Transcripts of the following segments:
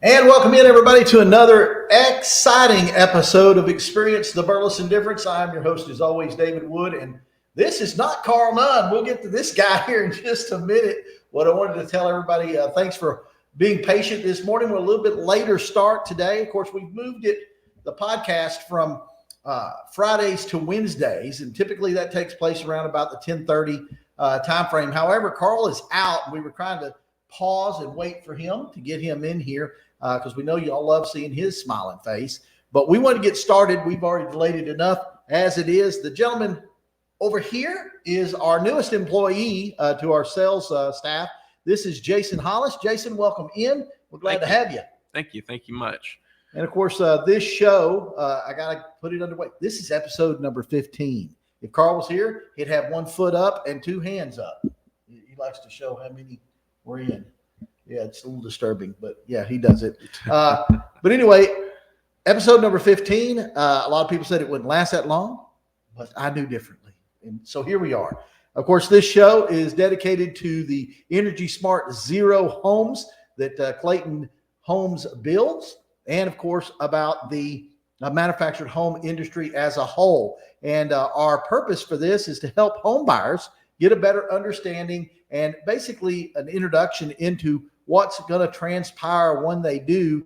And welcome in, everybody, to another exciting episode of Experience the Burleson Difference. I'm your host, as always, David Wood, and this is not Carl Nunn. We'll get to this guy here in just a minute. What I wanted to tell everybody, thanks for being patient this morning. We're a little bit later start today. Of course, we've moved the podcast from Fridays to Wednesdays, and typically that takes place around about the 10:30 time frame. However, Carl is out. We were trying to pause and wait for him to get him in here because we know you all love seeing his smiling face. But we want to get started. We've already delayed it enough as it is. The gentleman over here is our newest employee to our sales staff. This is Jason Hollis. Jason, welcome in. We're glad to have you. Thank you. Thank you much. And of course, this show, I got to put it underway. This is episode number 15. If Carl was here, he'd have 1 foot up and 2 hands up. He likes to show how many we're in. Yeah, it's a little disturbing, but yeah, he does it. But anyway, episode number 15. A lot of people said it wouldn't last that long, but I knew differently. And so here we are. Of course, this show is dedicated to the Energy Smart Zero homes that Clayton Homes builds, and of course, about the manufactured home industry as a whole. And our purpose for this is to help home buyers get a better understanding and basically an introduction into what's going to transpire when they do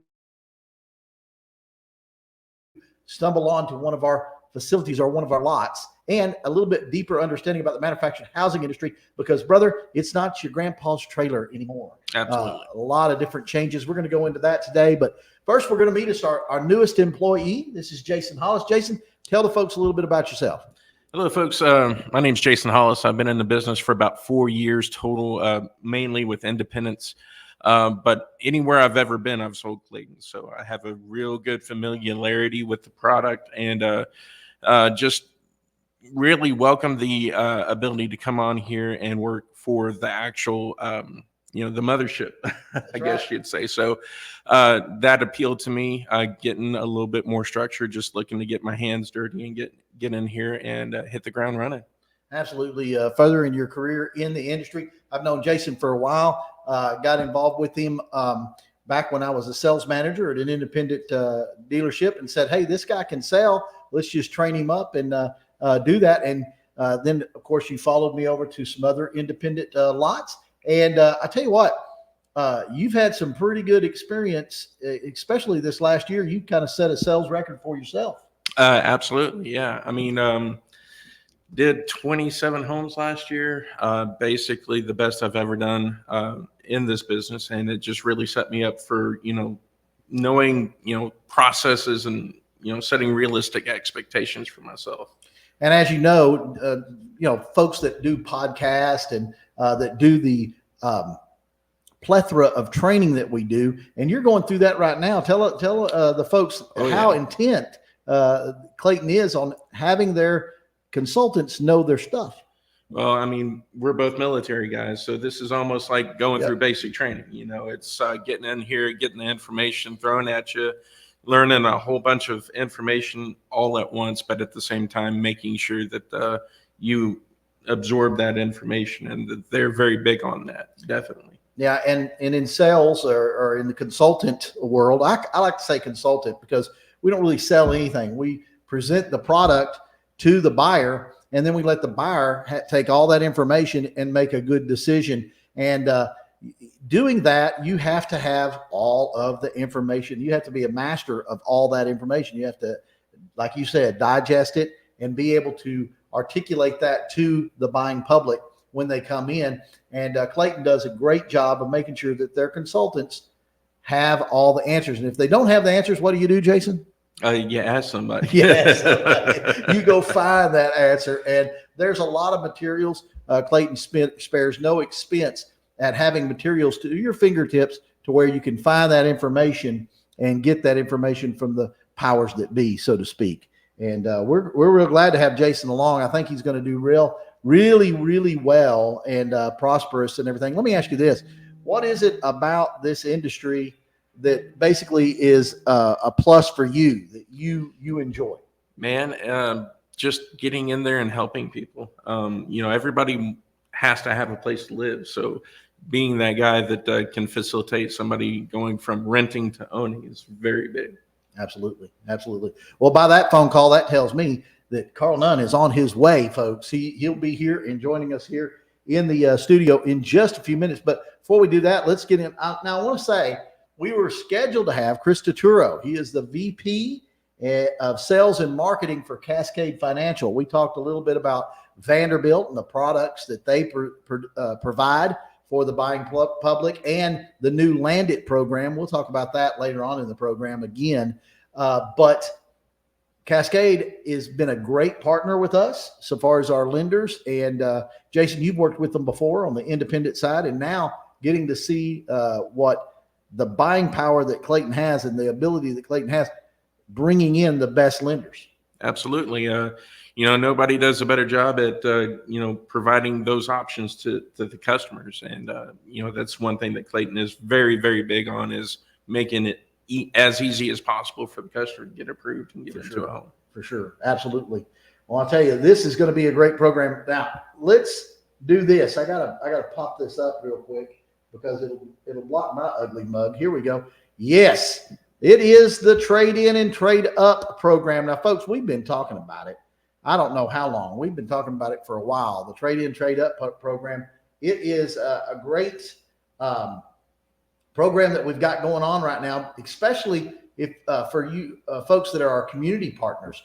stumble onto one of our facilities or one of our lots, and a little bit deeper understanding about the manufactured housing industry, because brother, it's not your grandpa's trailer anymore. Absolutely. A lot of different changes. We're going to go into that today, but first we're going to meet our newest employee. This is Jason Hollis. Jason, tell the folks a little bit about yourself. Hello, folks. My name's Jason Hollis. I've been in the business for about 4 years total, mainly with independents. But anywhere I've ever been, I've sold Clayton. So I have a real good familiarity with the product, and just really welcome the ability to come on here and work for the actual, the mothership, I guess you'd say. So that appealed to me, getting a little bit more structure, just looking to get my hands dirty and get in here and hit the ground running. Absolutely. Furthering your career in the industry. I've known Jason for a while, got involved with him back when I was a sales manager at an independent dealership, and said, hey, this guy can sell. Let's just train him up and do that. And then, of course, you followed me over to some other independent lots. And I tell you what, you've had some pretty good experience, especially this last year. You kind of set a sales record for yourself. Absolutely. Yeah. I mean, did 27 homes last year, basically the best I've ever done in this business. And it just really set me up for, knowing, processes and, setting realistic expectations for myself. And as you know, folks that do podcasts and that do the plethora of training that we do, and you're going through that right now. Tell the folks how intent Clayton is on having their consultants know their stuff. Well, I mean, we're both military guys, so this is almost like going through basic training. It's getting in here, getting the information thrown at you, learning a whole bunch of information all at once, but at the same time making sure that you absorb that information, and that they're very big on that. Definitely. Yeah. And in sales or in the consultant world, I like to say consultant because we don't really sell anything. We present the product to the buyer, and then we let the buyer take all that information and make a good decision. And doing that, you have to have all of the information. You have to be a master of all that information. You have to, like you said, digest it and be able to articulate that to the buying public when they come in. And Clayton does a great job of making sure that their consultants have all the answers. And if they don't have the answers, what do you do, Jason? You ask somebody. Yes, you go find that answer. And there's a lot of materials. Clayton spares no expense at having materials to your fingertips to where you can find that information and get that information from the powers that be, so to speak. And we're real glad to have Jason along. I think he's going to do really well and prosperous and everything. Let me ask you this. What is it about this industry that basically is a plus for you that you enjoy? Man, just getting in there and helping people. Everybody has to have a place to live. So, being that guy that can facilitate somebody going from renting to owning is very big. Absolutely. Absolutely. Well, by that phone call, that tells me that Carl Nunn is on his way, folks. He'll be here and joining us here in the studio in just a few minutes. But before we do that, let's get in. Now, I want to say we were scheduled to have Chris Turturro. He is the VP of Sales and Marketing for Cascade Financial. We talked a little bit about Vanderbilt and the products that they provide for the buying public and the new Land It program. We'll talk about that later on in the program again. But Cascade has been a great partner with us so far as our lenders. And Jason, you've worked with them before on the independent side, and now getting to see what the buying power that Clayton has and the ability that Clayton has, bringing in the best lenders. Absolutely. Nobody does a better job at, providing those options to the customers. And, that's one thing that Clayton is very, very big on, is making it as easy as possible for the customer to get approved and get into a home. For sure. Absolutely. Well, I'll tell you, this is going to be a great program. Now, let's do this. I gotta pop this up real quick because it'll block my ugly mug. Here we go. Yes, it is the Trade In and Trade Up program. Now, folks, we've been talking about it. I don't know how long. We've been talking about it for a while. The Trade In, Trade Up program. It is a great program that we've got going on right now, especially if for you folks that are our community partners.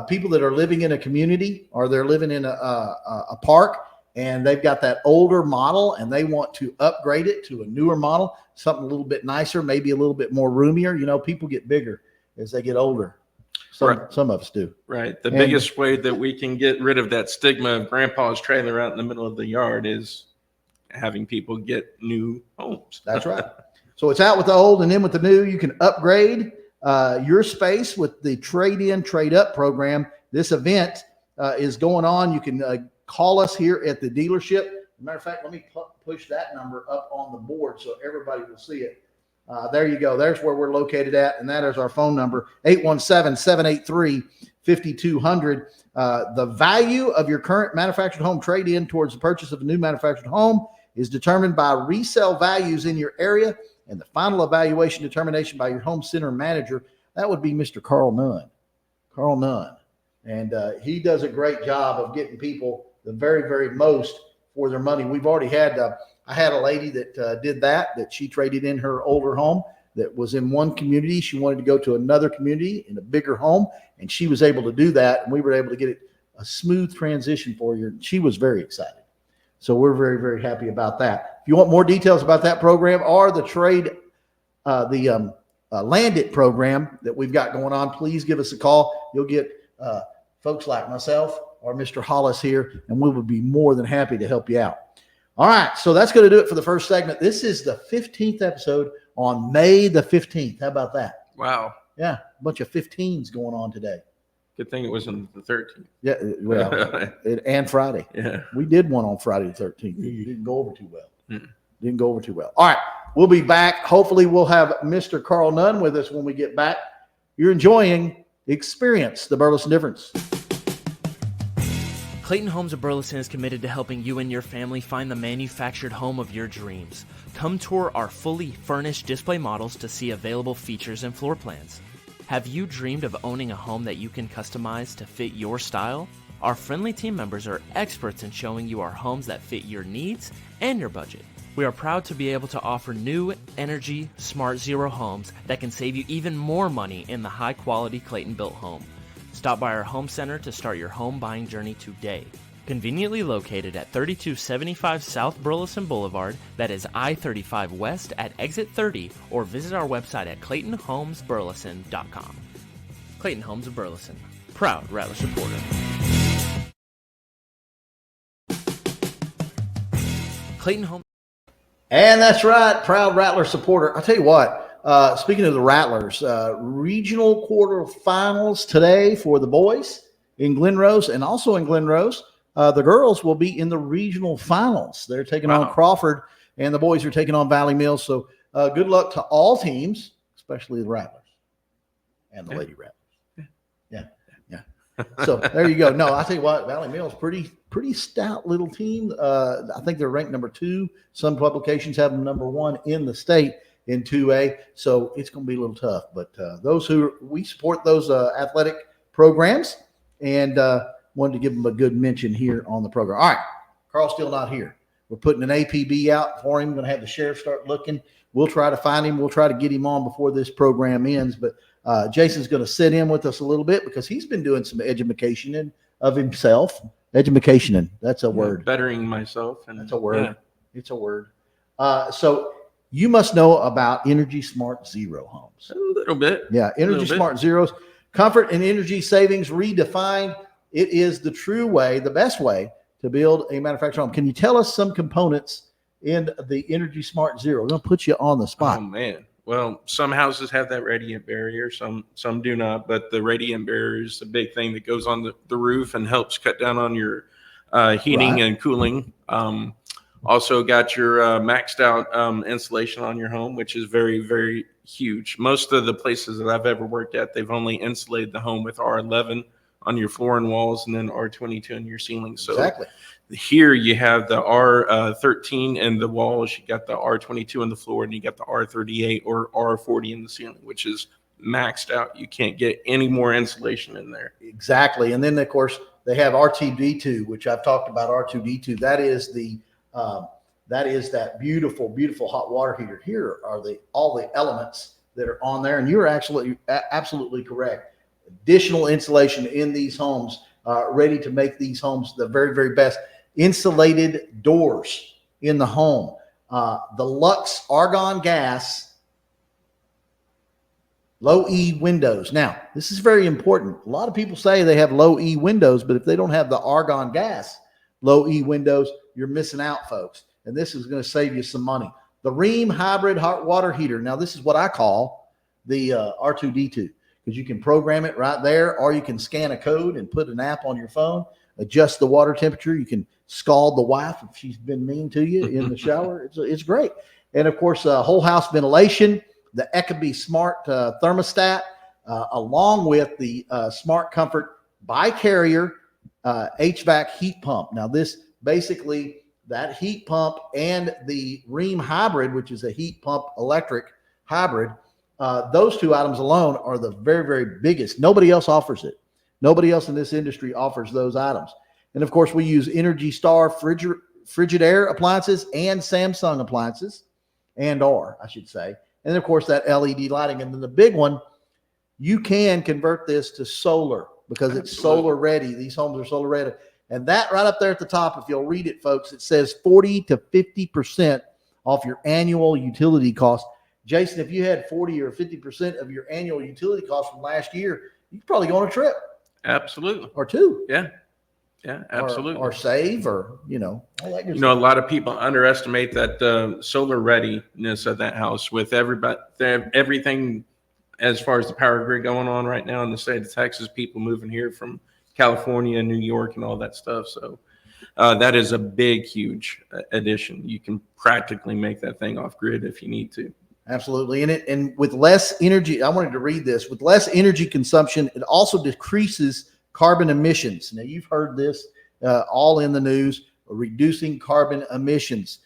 People that are living in a community, or they're living in a park, and they've got that older model and they want to upgrade it to a newer model, something a little bit nicer, maybe a little bit more roomier. People get bigger as they get older. Some of us do. Right. The biggest way that we can get rid of that stigma of grandpa's trailer out in the middle of the yard is having people get new homes. That's right. So it's out with the old and in with the new. You can upgrade your space with the Trade In, Trade Up program. This event is going on. You can call us here at the dealership. As a matter of fact, let me push that number up on the board so everybody will see it. There you go. There's where we're located at, and that is our phone number, 817-783-5200. The value of your current manufactured home trade-in towards the purchase of a new manufactured home is determined by resale values in your area, and the final evaluation determination by your home center manager. That would be Mr. Carl Nunn. Carl Nunn. And he does a great job of getting people the very, very most for their money. We've already had I had a lady that did that she traded in her older home that was in one community. She wanted to go to another community in a bigger home, and she was able to do that, and we were able to get it a smooth transition for her. She was very excited. So we're very, very happy about that. If you want more details about that program or the Land It program that we've got going on, please give us a call. You'll get folks like myself or Mr. Hollis here, and we will be more than happy to help you out. All right, so that's going to do it for the first segment. This is the 15th episode on May the 15th. How about that? Wow. Yeah, a bunch of 15s going on today. Good thing it wasn't the 13th. Yeah, well, and Friday. Yeah. We did one on Friday the 13th. It didn't go over too well. Didn't go over too well. All right, we'll be back. Hopefully we'll have Mr. Carl Nunn with us when we get back. You're enjoying Experience the Burleson Difference. Clayton Homes of Burleson is committed to helping you and your family find the manufactured home of your dreams. Come tour our fully furnished display models to see available features and floor plans. Have you dreamed of owning a home that you can customize to fit your style? Our friendly team members are experts in showing you our homes that fit your needs and your budget. We are proud to be able to offer new, energy, smart zero homes that can save you even more money in the high-quality Clayton-built home. Stop by our home center to start your home buying journey today. Conveniently located at 3275 South Burleson Boulevard, that is I-35 West at exit 30, or visit our website at ClaytonHomesBurleson.com. Clayton Homes of Burleson, proud Rattler supporter. Clayton Homes. And that's right, proud Rattler supporter. I'll tell you what, speaking of the Rattlers, regional quarterfinals today for the boys in Glen Rose, and also in Glen Rose, the girls will be in the regional finals. They're taking on Crawford, and the boys are taking on Valley Mills. So good luck to all teams, especially the Rattlers and the Lady Rattlers. Yeah. So there you go. No, I tell you what, Valley Mill's pretty stout little team. I think they're ranked number 2. Some publications have them number 1 in the state in 2A. So it's going to be a little tough. But we support those athletic programs, and wanted to give them a good mention here on the program. All right, Carl's still not here. We're putting an APB out for him. We're going to have the sheriff start looking. We'll try to find him. We'll try to get him on before this program ends. But Jason's going to sit in with us a little bit because he's been doing some education of himself. Education, that's a word. Bettering myself. That's a word. Yeah. It's a word. So you must know about Energy Smart Zero homes. A little bit. Yeah, Energy Smart Zeros. Comfort and energy savings redefined. It is the true way, the best way to build a manufactured home. Can you tell us some components in the Energy Smart Zero? We're going to put you on the spot. Oh, man. Well, some houses have that radiant barrier. Some do not. But the radiant barrier is the big thing that goes on the roof and helps cut down on your heating and cooling. Also got your maxed out insulation on your home, which is very, very huge. Most of the places that I've ever worked at, they've only insulated the home with R11 on your floor and walls, and then R22 in your ceiling. So exactly. Here you have the R13 in the walls, you got the R22 on the floor, and you got the R38 or R40 in the ceiling, which is maxed out. You can't get any more insulation in there. Exactly. And then, of course, they have R2D2, which I've talked about. R2D2. That is that beautiful, beautiful hot water heater. Here are all the elements that are on there, and you're absolutely correct. Additional insulation in these homes, ready to make these homes the very, very best. Insulated doors in the home. The Lux argon gas low E windows. Now, this is very important. A lot of people say they have low E windows, but if they don't have the argon gas low E windows, you're missing out, folks. And this is going to save you some money. The Rheem hybrid hot water heater. Now, this is what I call the R2D2. Because you can program it right there, or you can scan a code and put an app on your phone, adjust the water temperature. You can scald the wife if she's been mean to you in the shower. It's great. And, of course, whole house ventilation, the Ecobee Smart thermostat, along with the Smart Comfort bi-carrier HVAC heat pump. Now, this basically, that heat pump and the Rheem hybrid, which is a heat pump electric hybrid, those 2 items alone are the very, very biggest. Nobody else offers it. Nobody else in this industry offers those items. And, of course, we use Energy Star Frigidaire appliances and Samsung appliances, I should say. And, of course, that LED lighting. And then the big one, you can convert this to solar because it's solar ready. These homes are solar ready. And that right up there at the top, if you'll read it, folks, it says 40 to 50% off your annual utility cost. Jason, if you had 40 or 50% of your annual utility costs from last year, you could probably go on a trip. Absolutely. Or 2. Yeah. Yeah, absolutely. Or save, or, all that good stuff. A lot of people underestimate that solar readiness of that house with everything as far as the power grid going on right now in the state of Texas, people moving here from California, New York, and all that stuff. So that is a big, huge addition. You can practically make that thing off grid if you need to. Absolutely. And with less energy, I wanted to read this, with less energy consumption, it also decreases carbon emissions. Now, you've heard this all in the news, reducing carbon emissions.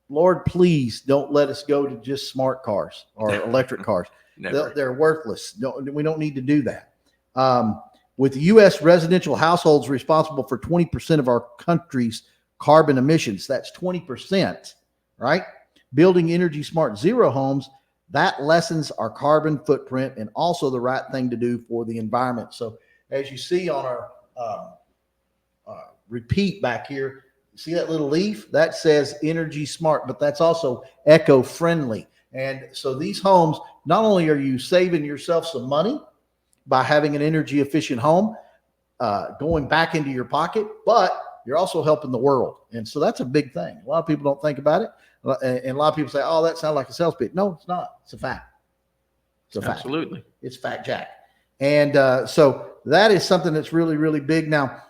Lord, please don't let us go to just smart cars or electric cars. They're worthless. We don't need to do that. With U.S. residential households responsible for 20% of our country's carbon emissions, that's 20%, right? Building Energy Smart Zero homes, that lessens our carbon footprint and also the right thing to do for the environment. So as you see on our repeat back here, see that little leaf? That says Energy Smart, but that's also eco-friendly. And so these homes, not only are you saving yourself some money by having an energy efficient home going back into your pocket, but you're also helping the world. And so that's a big thing. A lot of people don't think about it. And a lot of people say, oh, that sounds like a sales pitch. No, it's not. It's a fact. It's a fact. Absolutely. It's fact, Jack. And so that is something that's really, really big. Now,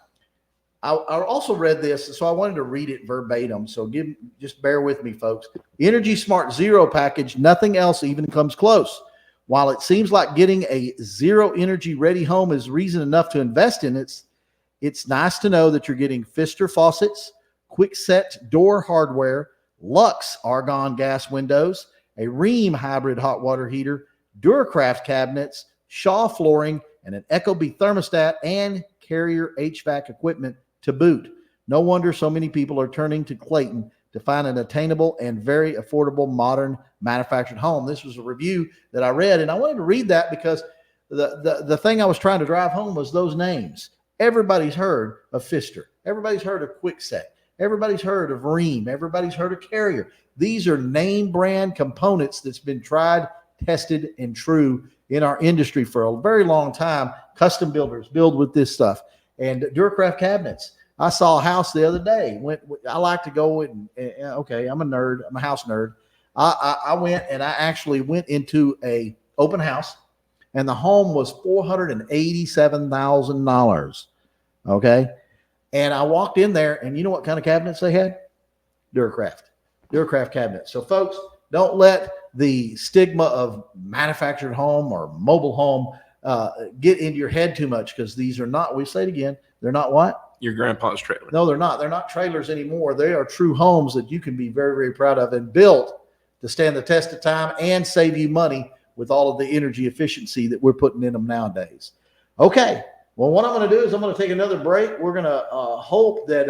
I also read this, so I wanted to read it verbatim. So just bear with me, folks. Energy Smart Zero package, nothing else even comes close. While it seems like getting a zero energy ready home is reason enough to invest in it, it's nice to know that you're getting Pfister faucets, quick-set door hardware, Lux argon gas windows, a Rheem hybrid hot water heater, Duracraft cabinets, Shaw flooring, and an Ecobee thermostat and Carrier HVAC equipment to boot. No wonder so many people are turning to Clayton to find an attainable and very affordable modern manufactured home. This was a review that I read, and I wanted to read that because the thing I was trying to drive home was those names. Everybody's heard of Pfister. Everybody's heard of Kwikset. Everybody's heard of Rheem. Everybody's heard of Carrier. These are name brand components that's been tried, tested, and true in our industry for a very long time. Custom builders build with this stuff. And Duracraft cabinets. I saw a house the other day. I like to go and okay, I'm a nerd. I'm a house nerd. I went and I actually went into a open house, and the home was $487,000. Okay. And I walked in there, and you know what kind of cabinets they had? Duracraft cabinets. So folks, don't let the stigma of manufactured home or mobile home get into your head too much, because these are not, we say it again, they're not what? Your grandpa's trailer. No, they're not. They're not trailers anymore. They are true homes that you can be very, very proud of and built to stand the test of time and save you money with all of the energy efficiency that we're putting in them nowadays. Okay. Well, what I'm going to do is I'm going to take another break. We're going to hope that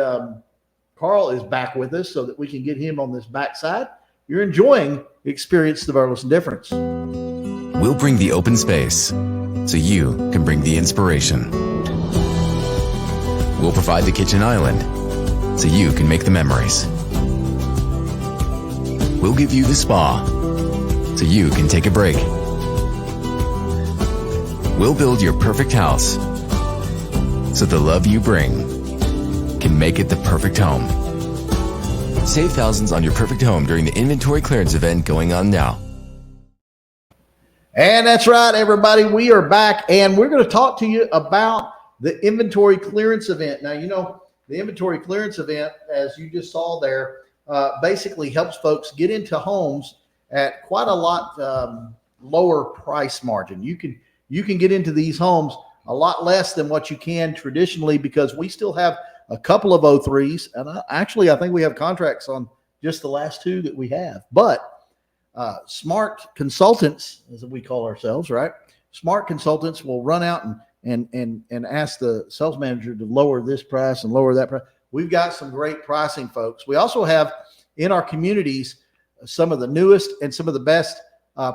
Carl is back with us so that we can get him on this backside. You're enjoying Experience the Burleson Difference. We'll bring the open space so you can bring the inspiration. We'll provide the kitchen island so you can make the memories. We'll give you the spa so you can take a break. We'll build your perfect house so the love you bring can make it the perfect home. Save thousands on your perfect home during the inventory clearance event going on now. And that's right, everybody. We are back, and we're going to talk to you about the inventory clearance event. Now, you know, the inventory clearance event, as you just saw there, basically helps folks get into homes at quite a lot lower price margin. You can get into these homes a lot less than what you can traditionally, because we still have a couple of 03s. And I think we have contracts on just the last two that we have. But smart consultants, as we call ourselves, right? Smart consultants will run out and ask the sales manager to lower this price and lower that price. We've got some great pricing, folks. We also have in our communities some of the newest and some of the best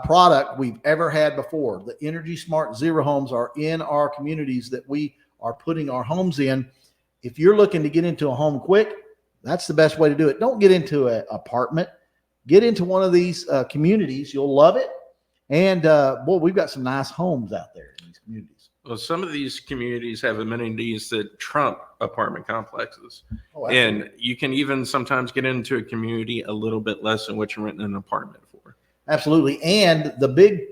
product we've ever had before. The Energy Smart Zero homes are in our communities that we are putting our homes in. If you're looking to get into a home quick, that's the best way to do it. Don't get into an apartment. Get into one of these communities. You'll love it. And boy, we've got some nice homes out there in these communities. Well, some of these communities have amenities that trump apartment complexes. Oh, and you can even sometimes get into a community a little bit less than what you're renting an apartment for. Absolutely. And the big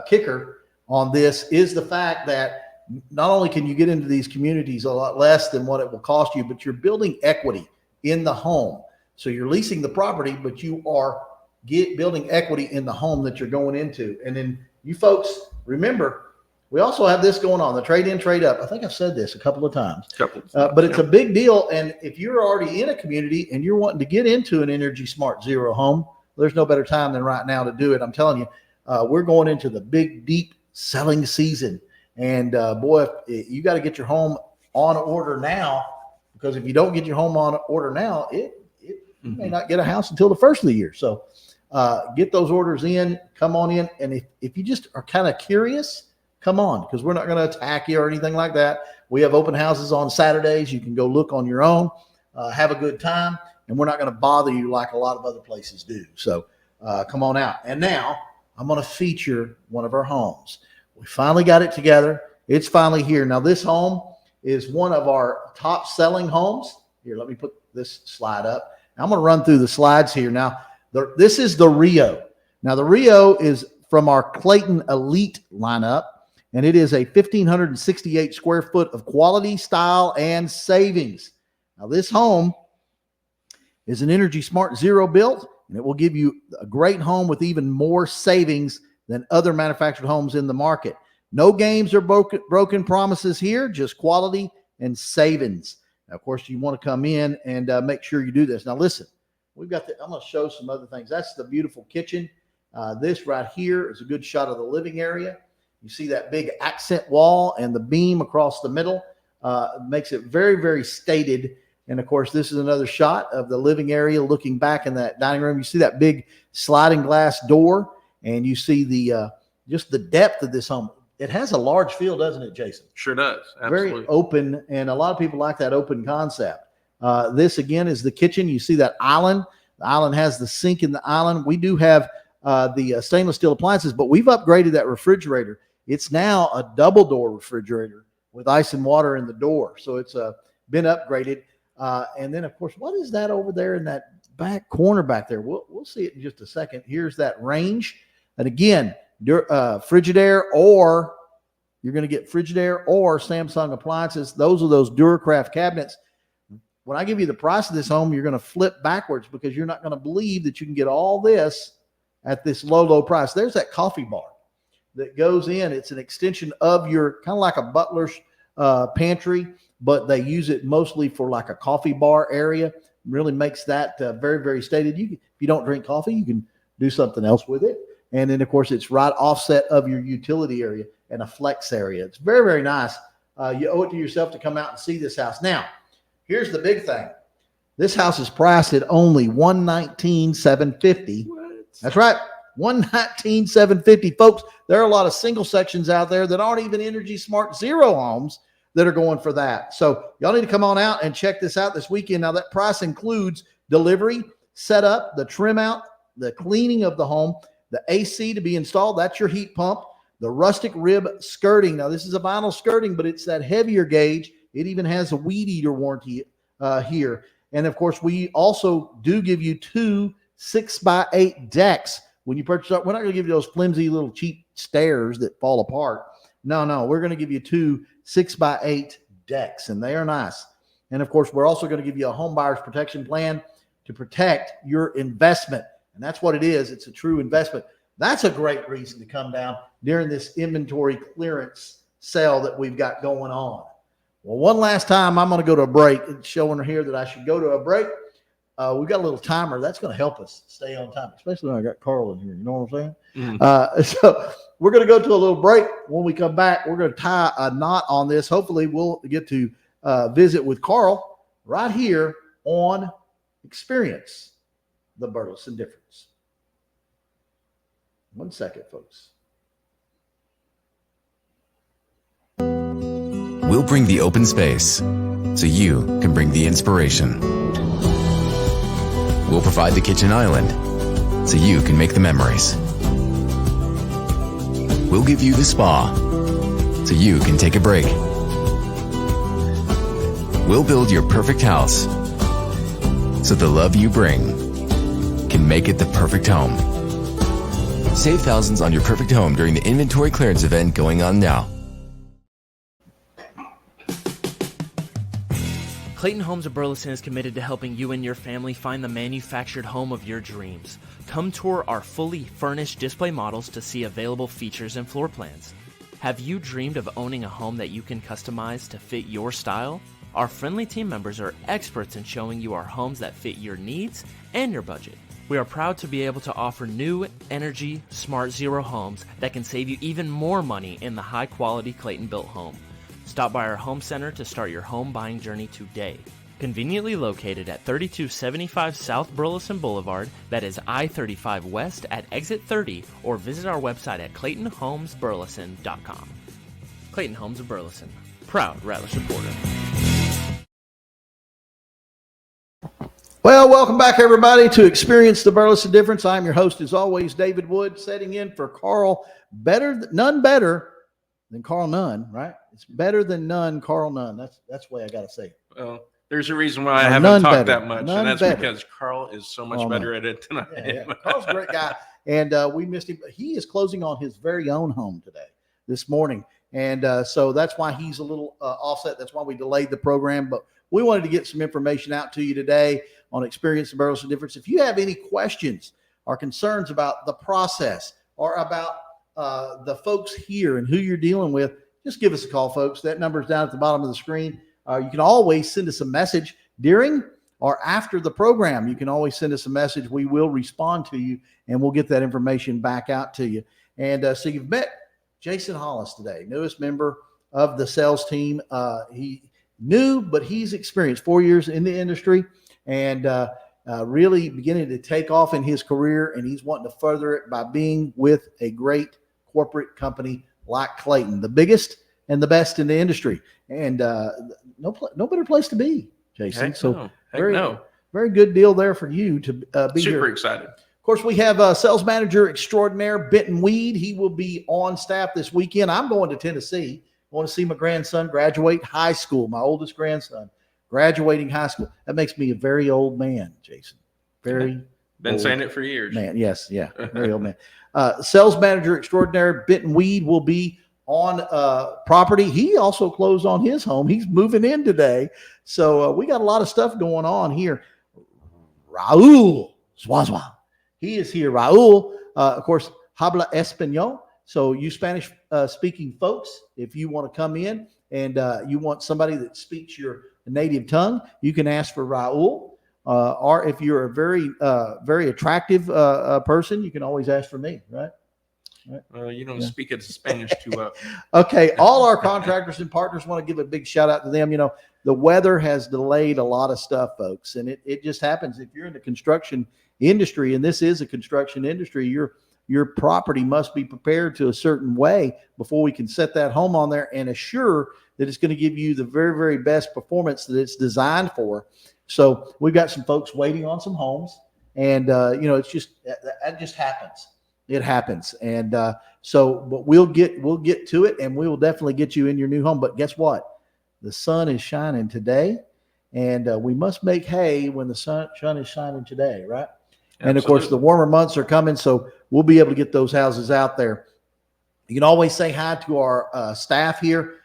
kicker on this is the fact that not only can you get into these communities a lot less than what it will cost you, but you're building equity in the home. So you're leasing the property, but you are building equity in the home that you're going into. And then you folks, remember, we also have this going on, the trade-in, trade-up. I think I've said this a couple of times. But it's a big deal. And if you're already in a community and you're wanting to get into an Energy Smart Zero home, there's no better time than right now to do it. I'm telling you, we're going into the big, deep selling season. And boy, you got to get your home on order now, because if you don't get your home on order now, you may not get a house until the first of the year. So get those orders in, come on in. And if you just are kind of curious, come on, because we're not going to attack you or anything like that. We have open houses on Saturdays. You can go look on your own, have a good time, and we're not going to bother you like a lot of other places do. So come on out. And now I'm going to feature one of our homes. We finally got it together. It's finally here. Now, this home is one of our top selling homes. Here, let me put this slide up. Now, I'm going to run through the slides here. Now, this is the Rio. Now, the Rio is from our Clayton Elite lineup, and it is a 1,568 square foot of quality, style, and savings. Now, this home is an Energy Smart Zero built, and it will give you a great home with even more savings than other manufactured homes in the market. No games or broken promises here, just quality and savings. Now, of course, you want to come in and make sure you do this. Now, listen, I'm going to show some other things. That's the beautiful kitchen. This right here is a good shot of the living area. You see that big accent wall and the beam across the middle makes it very, very stated. And of course, this is another shot of the living area looking back in that dining room. You see that big sliding glass door, and you see the just the depth of this home. It has a large feel, doesn't it, Jason? Sure does. Absolutely. Very open, and a lot of people like that open concept. This, again, is the kitchen. You see that island. The island has the sink in the island. We do have the stainless steel appliances, but we've upgraded that refrigerator. It's now a double door refrigerator with ice and water in the door. So it's been upgraded. And then, of course, what is that over there in that back corner back there? We'll see it in just a second. Here's that range. And again, Frigidaire, or you're going to get Frigidaire or Samsung appliances. Those are those Duracraft cabinets. When I give you the price of this home, you're going to flip backwards because you're not going to believe that you can get all this at this low, low price. There's that coffee bar that goes in. It's an extension of your, kind of like a butler's pantry, but they use it mostly for like a coffee bar area. Really makes that very, very stated. If you don't drink coffee, you can do something else with it. And then, of course, it's right offset of your utility area and a flex area. It's very, very nice. You owe it to yourself to come out and see this house. Now, here's the big thing. This house is priced at only $119,750. That's right, $119,750, folks. There are a lot of single sections out there that aren't even Energy Smart Zero homes that are going for that. So y'all need to come on out and check this out this weekend. Now, that price includes delivery, setup, the trim out, the cleaning of the home, the AC to be installed. That's your heat pump, the rustic rib skirting. Now, this is a vinyl skirting, but it's that heavier gauge. It even has a weed eater warranty here. And, of course, we also do give you 2 6x8 decks. When you purchase it, we're not going to give you those flimsy little cheap stairs that fall apart. No, we're going to give you 2 6x8 decks, and they are nice. And, of course, we're also going to give you a home buyer's protection plan to protect your investment. And that's what it is. It's a true investment. That's a great reason to come down during this inventory clearance sale that we've got going on. Well, one last time, I'm going to go to a break. It's showing here that I should go to a break. We've got a little timer. That's going to help us stay on time, especially when I got Carl in here. You know what I'm saying? Mm-hmm. So we're going to go to a little break. When we come back, we're going to tie a knot on this. Hopefully, we'll get to visit with Carl right here on Experience the Burleson Difference. 1 second, folks. We'll bring the open space so you can bring the inspiration. We'll provide the kitchen island so you can make the memories. We'll give you the spa so you can take a break. We'll build your perfect house so the love you bring can make it the perfect home. Save thousands on your perfect home during the inventory clearance event going on now. Clayton Homes of Burleson is committed to helping you and your family find the manufactured home of your dreams. Come tour our fully furnished display models to see available features and floor plans. Have you dreamed of owning a home that you can customize to fit your style? Our friendly team members are experts in showing you our homes that fit your needs and your budget. We are proud to be able to offer new Energy Smart Zero homes that can save you even more money in the high-quality Clayton-built home. Stop by our home center to start your home buying journey today. Conveniently located at 3275 South Burleson Boulevard, that is I-35 West at exit 30, or visit our website at ClaytonHomesBurleson.com. Clayton Homes of Burleson, proud Rattler supporter. Well, welcome back, everybody, to Experience the Burleson Difference. I'm your host, as always, David Wood, setting in for Carl. None better than Carl Nunn, right? It's better than none, Carl Nunn. That's the way I got to say it. Well, there's a reason why I haven't talked that much, and that's better. Because Carl is so much better at it than I am. Yeah. Carl's a great guy, and we missed him. He is closing on his very own home today, this morning, and so that's why he's a little offset. That's why we delayed the program, but we wanted to get some information out to you today on Experience the Burleson Difference. If you have any questions or concerns about the process or about the folks here and who you're dealing with, just give us a call, folks. That number is down at the bottom of the screen. You can always send us a message during or after the program. You can always send us a message. We will respond to you, and we'll get that information back out to you. And so you've met Jason Hollis today, newest member of the sales team. He new, but he's experienced 4 years in the industry and really beginning to take off in his career, and he's wanting to further it by being with a great corporate company like Clayton, the biggest and the best in the industry. And no better place to be, Jason. Heck so no. very good deal there for you to be Super here. excited. Of course, we have sales manager extraordinaire Benton Weed. He will be on staff this weekend. I'm going to Tennessee. I want to see my grandson graduate high school, my oldest grandson graduating high school. That makes me a very old man, Jason. Very Been old saying it for years. man. Yes, yeah, very old man. Sales manager extraordinaire Benton Weed will be on property. He also closed on his home. He's moving in today. So we got a lot of stuff going on here. Raul Swazwa. He is here. Raul, of course, habla español. So you Spanish speaking folks, if you want to come in and you want somebody that speaks your native tongue, you can ask for Raul. Or if you're a very attractive person, you can always ask for me, right? You don't speak it Spanish too well. Okay, all our contractors and partners want to give a big shout out to them. You know, the weather has delayed a lot of stuff, folks, and it just happens. If you're in the construction industry, and this is a construction industry, your property must be prepared to a certain way before we can set that home on there and assure that it's going to give you the very, very best performance that it's designed for. So we've got some folks waiting on some homes, and it's just that just happens. It happens, and but we'll get to it, and we will definitely get you in your new home. But guess what? The sun is shining today, and we must make hay when the sun is shining today, right? And of course, the warmer months are coming, so we'll be able to get those houses out there. You can always say hi to our staff here.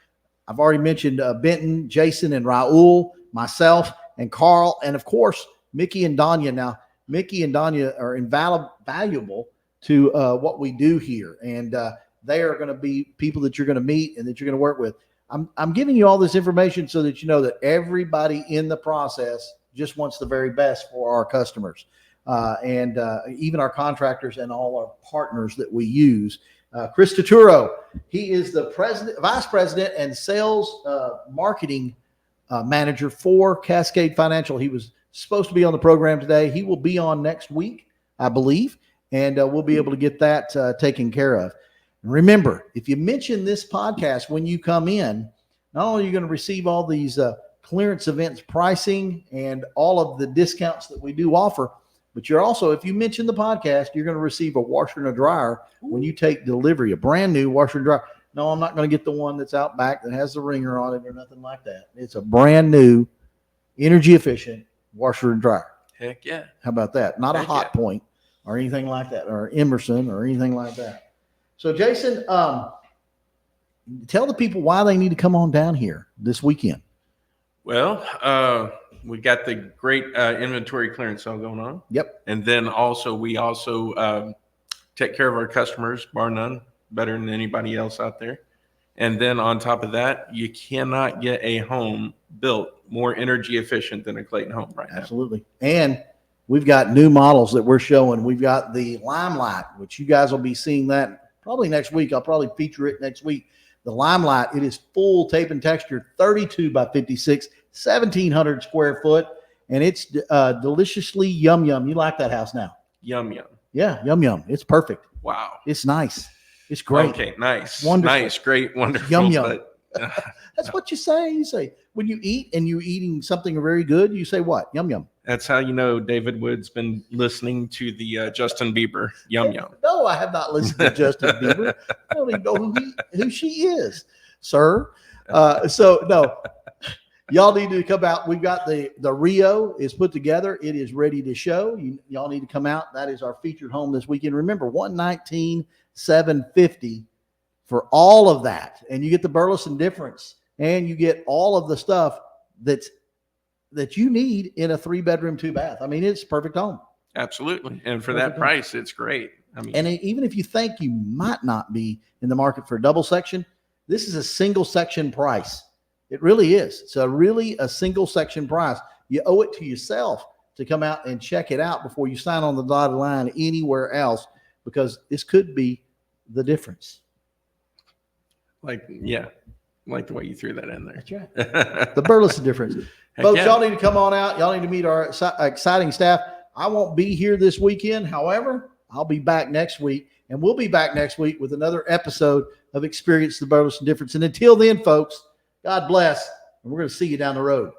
I've already mentioned Benton, Jason, and Raul, myself, and Carl, and of course, Mickey and Danya. Now, Mickey and Danya are invaluable to what we do here, and they are going to be people that you're going to meet and that you're going to work with. I'm giving you all this information so that you know that everybody in the process just wants the very best for our customers, and even our contractors and all our partners that we use. Chris Tuturo, he is the vice president and sales marketing manager for Cascade Financial. He was supposed to be on the program today. He will be on next week, I believe, and we'll be able to get that taken care of. And remember, if you mention this podcast when you come in, not only are you going to receive all these clearance events pricing and all of the discounts that we do offer, but you're also, if you mention the podcast, you're going to receive a washer and a dryer when you take delivery, a brand new washer and dryer. No, I'm not going to get the one that's out back that has the ringer on it or nothing like that. It's a brand new, energy efficient washer and dryer. Heck yeah. How about that? Not a Hot Point or anything like that, or Emerson or anything like that. So Jason, tell the people why they need to come on down here this weekend. Well, we got the great inventory clearance sale going on. Yep. And then we also take care of our customers, bar none, better than anybody else out there. And then on top of that, you cannot get a home built more energy efficient than a Clayton home right now. Absolutely. And we've got new models that we're showing. We've got the Limelight, which you guys will be seeing that probably next week. I'll probably feature it next week. The Limelight, it is full tape and texture, 32 by 56, 1,700 square foot, and it's deliciously yum. You like that house now? Yum. Yeah, yum. It's perfect. Wow. It's nice. It's great. Okay, nice. Wonderful. Nice, great, wonderful. Yum. But, That's what you say. You say, when you eat and you're eating something very good, you say what? Yum. That's how you know David Wood's been listening to the Justin Bieber. Yum. No, I have not listened to Justin Bieber. I don't even know who she is, sir. So no, y'all need to come out. We've got the Rio is put together. It is ready to show. Y'all need to come out. That is our featured home this weekend. Remember, $119,750 for all of that, and you get the Burleson difference, and you get all of the stuff that you need in a 3-bedroom, 2-bath. I mean, it's a perfect home. Absolutely. And for that price, it's great. I mean, And even if you think you might not be in the market for a double section, this is a single section price. It really is. It's a single section price. You owe it to yourself to come out and check it out before you sign on the dotted line anywhere else, because this could be the difference. like the way you threw that in there. That's right. The Burleson difference. Folks, y'all need to come on out. Y'all need to meet our exciting staff. I won't be here this weekend. However, I'll be back next week, and we'll be back next week with another episode of Experience the Burleson Difference. And until then, folks, God bless, and we're going to see you down the road.